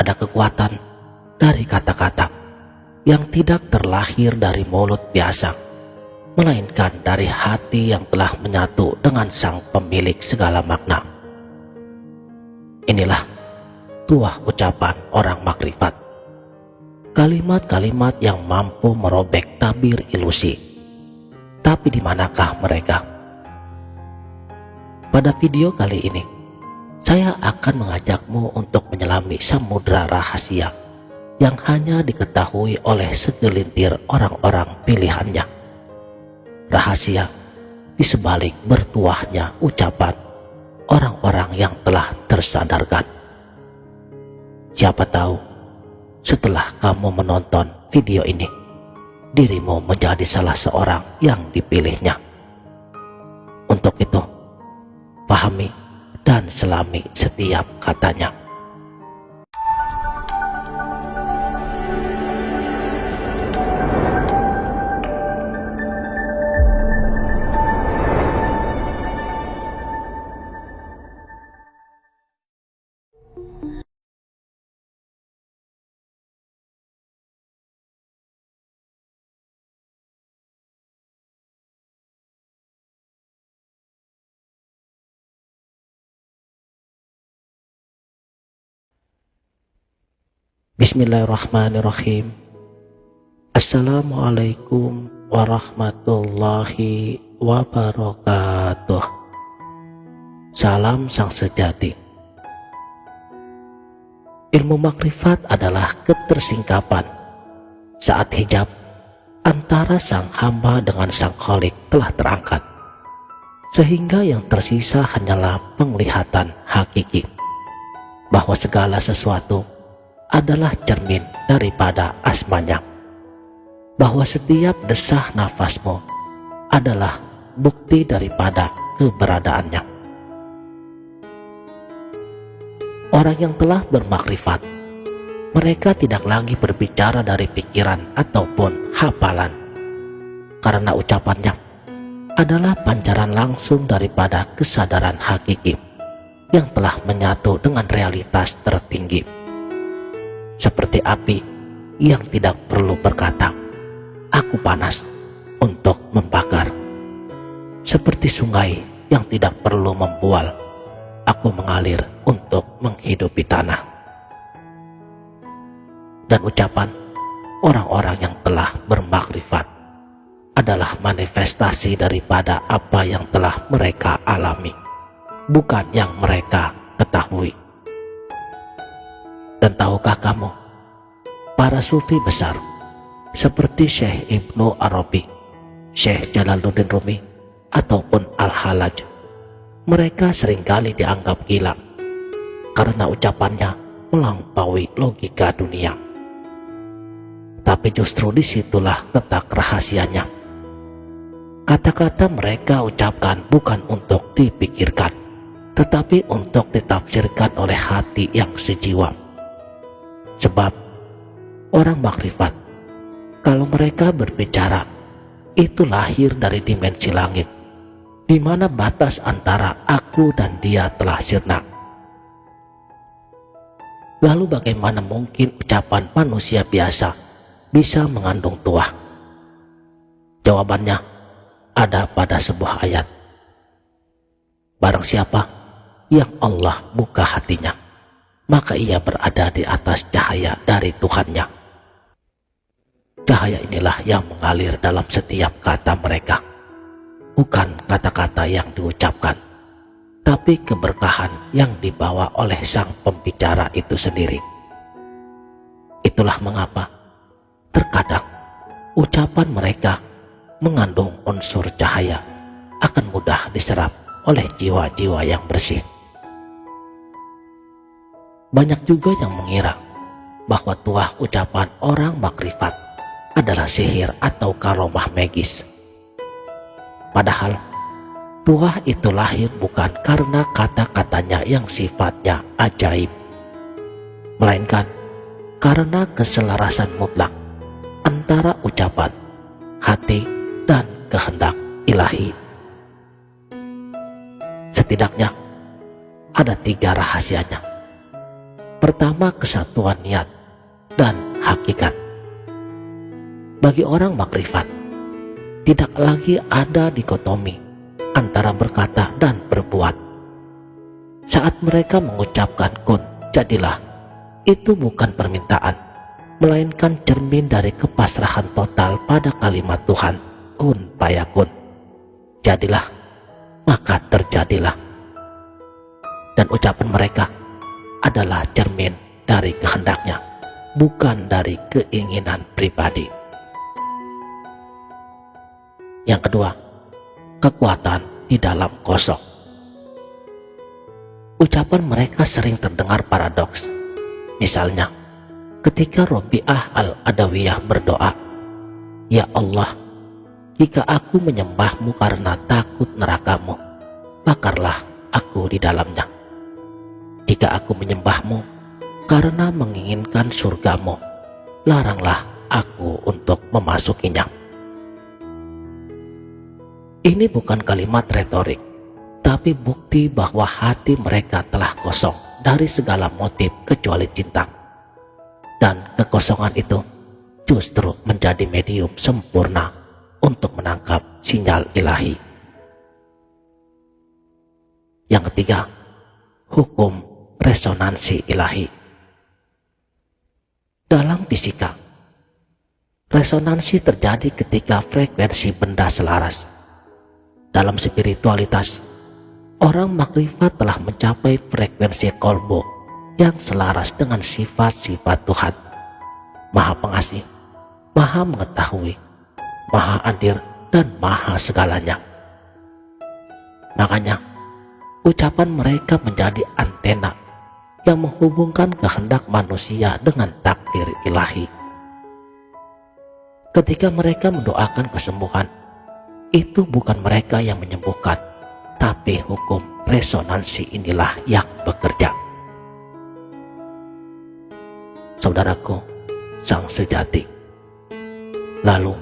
ada kekuatan dari kata-kata yang tidak terlahir dari mulut biasa, melainkan dari hati yang telah menyatu dengan Sang Pemilik segala makna. Inilah tuah ucapan orang makrifat, kalimat-kalimat yang mampu merobek tabir ilusi. Tapi di manakah mereka? Pada video kali ini, saya akan mengajakmu untuk menyelami samudra rahasia yang hanya diketahui oleh segelintir orang-orang pilihannya. Rahasia di sebalik bertuahnya ucapan orang-orang yang telah tersadarkan. Siapa tahu setelah kamu menonton video ini, dirimu menjadi salah seorang yang dipilihnya. Untuk itu, pahami dan selami setiap katanya. Bismillahirrahmanirrahim. Assalamualaikum warahmatullahi wabarakatuh. Salam sang sejati. Ilmu makrifat adalah ketersingkapan saat hijab antara sang hamba dengan sang Khalik telah terangkat, sehingga yang tersisa hanyalah penglihatan hakiki bahwa segala sesuatu adalah cermin daripada asmanya, bahwa setiap desah nafasmu adalah bukti daripada keberadaannya. Orang yang telah bermakrifat, mereka tidak lagi berbicara dari pikiran ataupun hafalan, karena ucapannya adalah pancaran langsung daripada kesadaran hakiki yang telah menyatu dengan realitas tertinggi. Seperti api yang tidak perlu berkata, "Aku panas," untuk membakar. Seperti sungai yang tidak perlu membual, "Aku mengalir untuk menghidupi tanah." Dan ucapan orang-orang yang telah bermakrifat adalah manifestasi daripada apa yang telah mereka alami, bukan yang mereka ketahui. Dan tahukah kamu, para sufi besar seperti Syekh Ibnu Arabi, Syekh Jalaluddin Rumi, ataupun Al-Halaj, mereka seringkali dianggap gila karena ucapannya melampaui logika dunia. Tapi justru disitulah letak rahasianya. Kata-kata mereka ucapkan bukan untuk dipikirkan, tetapi untuk ditafsirkan oleh hati yang sejiwa. Sebab orang makrifat, kalau mereka berbicara, itu lahir dari dimensi langit, di mana batas antara aku dan dia telah sirna. Lalu bagaimana mungkin ucapan manusia biasa bisa mengandung tuah? Jawabannya ada pada sebuah ayat. Barang siapa yang Allah buka hatinya, maka ia berada di atas cahaya dari Tuhannya. Cahaya inilah yang mengalir dalam setiap kata mereka, bukan kata-kata yang diucapkan, tapi keberkahan yang dibawa oleh sang pembicara itu sendiri. Itulah mengapa terkadang ucapan mereka mengandung unsur cahaya, akan mudah diserap oleh jiwa-jiwa yang bersih. Banyak juga yang mengira bahwa tuah ucapan orang makrifat adalah sihir atau karomah magis. Padahal tuah itu lahir bukan karena kata-katanya yang sifatnya ajaib, melainkan karena keselarasan mutlak antara ucapan, hati, dan kehendak ilahi. Setidaknya ada 3 rahasianya. Pertama, kesatuan niat dan hakikat. Bagi orang makrifat, tidak lagi ada dikotomi antara berkata dan berbuat. Saat mereka mengucapkan kun, jadilah, itu bukan permintaan, melainkan cermin dari kepasrahan total pada kalimat Tuhan, kun fayakun. Jadilah, maka terjadilah. Dan ucapan mereka adalah cermin dari kehendaknya, bukan dari keinginan pribadi. Yang kedua, kekuatan di dalam kosong. Ucapan mereka sering terdengar paradoks. Misalnya, ketika Robi'ah al-Adawiyah berdoa, "Ya Allah, jika aku menyembahmu karena takut nerakamu, bakarlah aku di dalamnya. Jika aku menyembahmu karena menginginkan surgamu, laranglah aku untuk memasukinya." Ini bukan kalimat retorik, tapi bukti bahwa hati mereka telah kosong dari segala motif kecuali cinta. Dan kekosongan itu justru menjadi medium sempurna untuk menangkap sinyal ilahi. Yang ketiga, hukum resonansi ilahi. Dalam fisika, resonansi terjadi ketika frekuensi benda selaras. Dalam spiritualitas, orang makrifat telah mencapai frekuensi kolbu yang selaras dengan sifat-sifat Tuhan, Maha Pengasih, Maha Mengetahui, Maha Adil, dan Maha Segalanya. Makanya, ucapan mereka menjadi antena yang menghubungkan kehendak manusia dengan takdir ilahi. Ketika mereka mendoakan kesembuhan, itu bukan mereka yang menyembuhkan, tapi hukum resonansi inilah yang bekerja. Saudaraku, sang sejati. Lalu,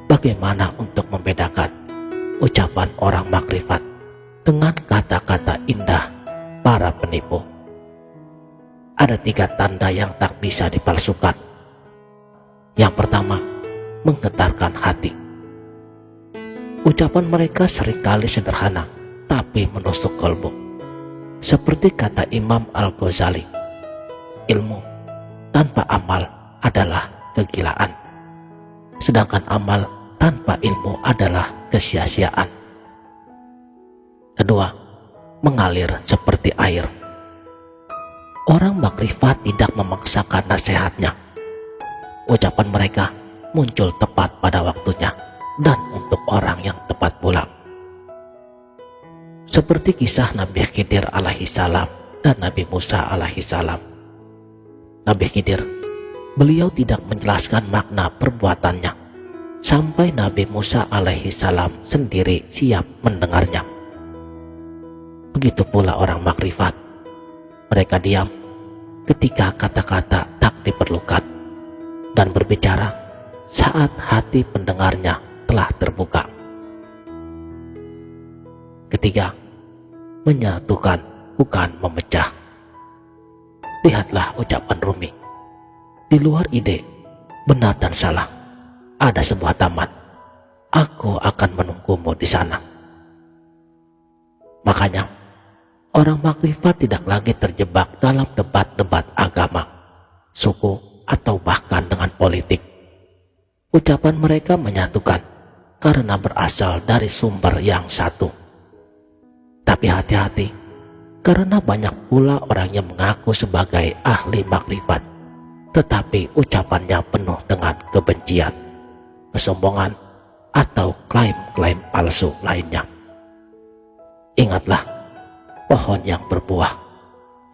bagaimana untuk membedakan ucapan orang makrifat dengan kata-kata indah para penipu? Ada 3 tanda yang tak bisa dipalsukan. Yang pertama, menggetarkan hati. Ucapan mereka seringkali sederhana, tapi menusuk kolbu. Seperti kata Imam Al-Ghazali, ilmu tanpa amal adalah kegilaan, sedangkan amal tanpa ilmu adalah kesia-siaan. Kedua, mengalir seperti air. Orang makrifat tidak memaksakan nasihatnya. Ucapan mereka muncul tepat pada waktunya dan untuk orang yang tepat pula. Seperti kisah Nabi Khidir alaihi salam dan Nabi Musa alaihi salam. Nabi Khidir, beliau tidak menjelaskan makna perbuatannya sampai Nabi Musa alaihi salam sendiri siap mendengarnya. Begitu pula orang makrifat. Mereka diam ketika kata-kata tak diperlukan dan berbicara saat hati pendengarnya telah terbuka. Ketiga, menyatukan bukan memecah. Lihatlah ucapan Rumi. Di luar ide, benar dan salah, ada sebuah taman. Aku akan menunggumu di sana. Makanya, orang makrifat tidak lagi terjebak dalam debat-debat agama, suku, atau bahkan dengan politik. Ucapan mereka menyatukan karena berasal dari sumber yang satu. Tapi hati-hati, karena banyak pula orang yang mengaku sebagai ahli makrifat, tetapi ucapannya penuh dengan kebencian, kesombongan, atau klaim-klaim palsu lainnya. Ingatlah, pohon yang berbuah,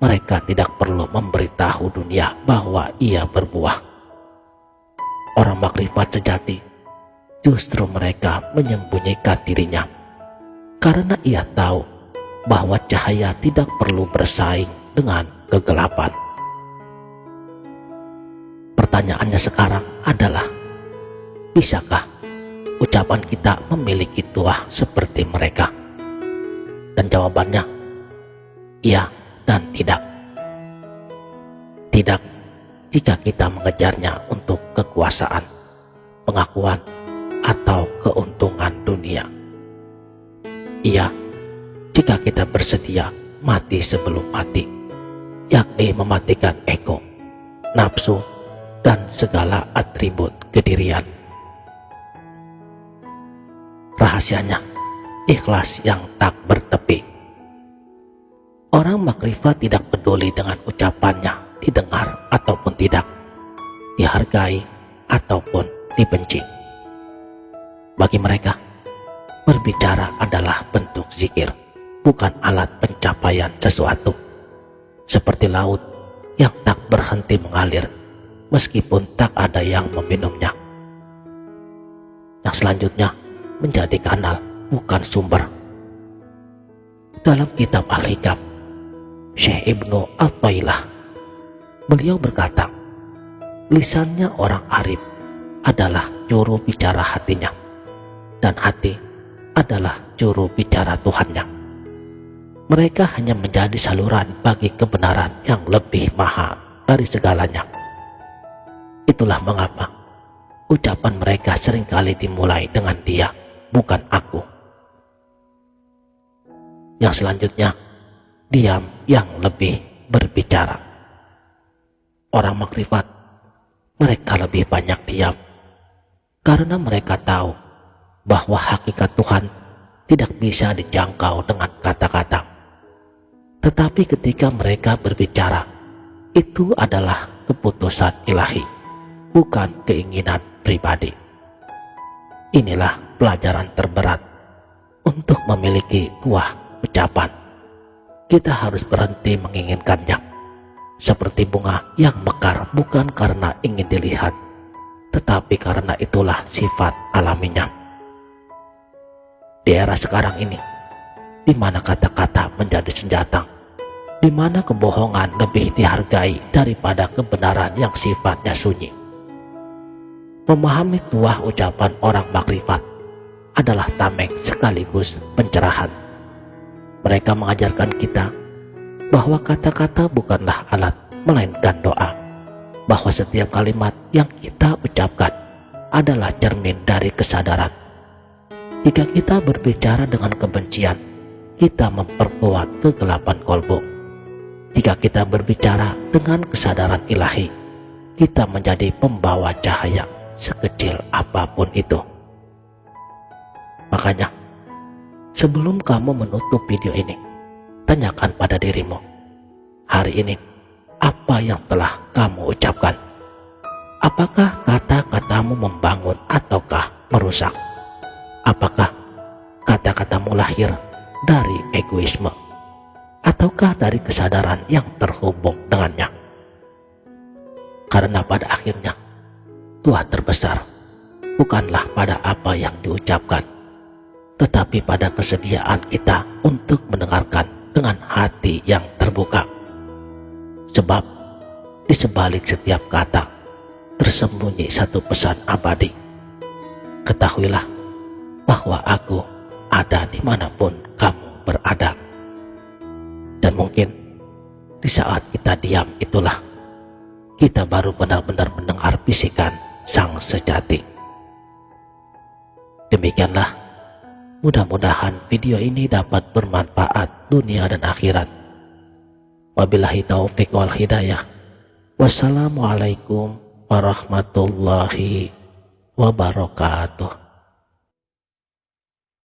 mereka tidak perlu memberitahu dunia bahwa ia berbuah. Orang makrifat sejati, justru mereka menyembunyikan dirinya, karena ia tahu bahwa cahaya tidak perlu bersaing dengan kegelapan. Pertanyaannya sekarang adalah, bisakah ucapan kita memiliki tuah seperti mereka? Dan jawabannya, iya dan tidak. Tidak jika kita mengejarnya untuk kekuasaan, pengakuan, atau keuntungan dunia. Iya, jika kita bersedia mati sebelum mati, yakni mematikan ego, nafsu, dan segala atribut kedirian. Rahasianya, ikhlas yang tak bertepi. Orang makrifat tidak peduli dengan ucapannya didengar ataupun tidak, dihargai ataupun dibenci. Bagi mereka, berbicara adalah bentuk zikir, bukan alat pencapaian sesuatu. Seperti laut yang tak berhenti mengalir meskipun tak ada yang meminumnya. Yang selanjutnya menjadi kanal, bukan sumber. Dalam kitab Al-Hikam, Syekh Ibnu Athailah, beliau berkata, lisannya orang arif adalah juru bicara hatinya, dan hati adalah juru bicara Tuhannya. Mereka hanya menjadi saluran bagi kebenaran yang lebih maha dari segalanya. Itulah mengapa ucapan mereka seringkali dimulai dengan dia, bukan aku. Yang selanjutnya, diam yang lebih berbicara. Orang makrifat, mereka lebih banyak diam, karena mereka tahu bahwa hakikat Tuhan tidak bisa dijangkau dengan kata-kata. Tetapi ketika mereka berbicara, itu adalah keputusan ilahi, bukan keinginan pribadi. Inilah pelajaran terberat untuk memiliki buah ucapan. Kita harus berhenti menginginkannya, seperti bunga yang mekar bukan karena ingin dilihat, tetapi karena itulah sifat alaminya. Di era sekarang ini, di mana kata-kata menjadi senjata, di mana kebohongan lebih dihargai daripada kebenaran yang sifatnya sunyi. Memahami tuah ucapan orang makrifat adalah tameng sekaligus pencerahan. Mereka mengajarkan kita bahwa kata-kata bukanlah alat, melainkan doa, bahwa setiap kalimat yang kita ucapkan adalah cermin dari kesadaran. Jika kita berbicara dengan kebencian, kita memperkuat kegelapan kolbu. Jika kita berbicara dengan kesadaran ilahi, kita menjadi pembawa cahaya sekecil apapun itu. Makanya, sebelum kamu menutup video ini, tanyakan pada dirimu, hari ini apa yang telah kamu ucapkan? Apakah kata-katamu membangun ataukah merusak? Apakah kata-katamu lahir dari egoisme ataukah dari kesadaran yang terhubung dengannya? Karena pada akhirnya, tuah terbesar bukanlah pada apa yang diucapkan, tetapi pada kesediaan kita untuk mendengarkan dengan hati yang terbuka. Sebab di sebalik setiap kata tersembunyi satu pesan abadi. Ketahuilah bahwa aku ada dimanapun kamu berada. Dan mungkin di saat kita diam itulah kita baru benar-benar mendengar bisikan sang sejati. Demikianlah, mudah-mudahan video ini dapat bermanfaat dunia dan akhirat. Wabillahi taufiq wal hidayah. Wassalamualaikum warahmatullahi wabarakatuh.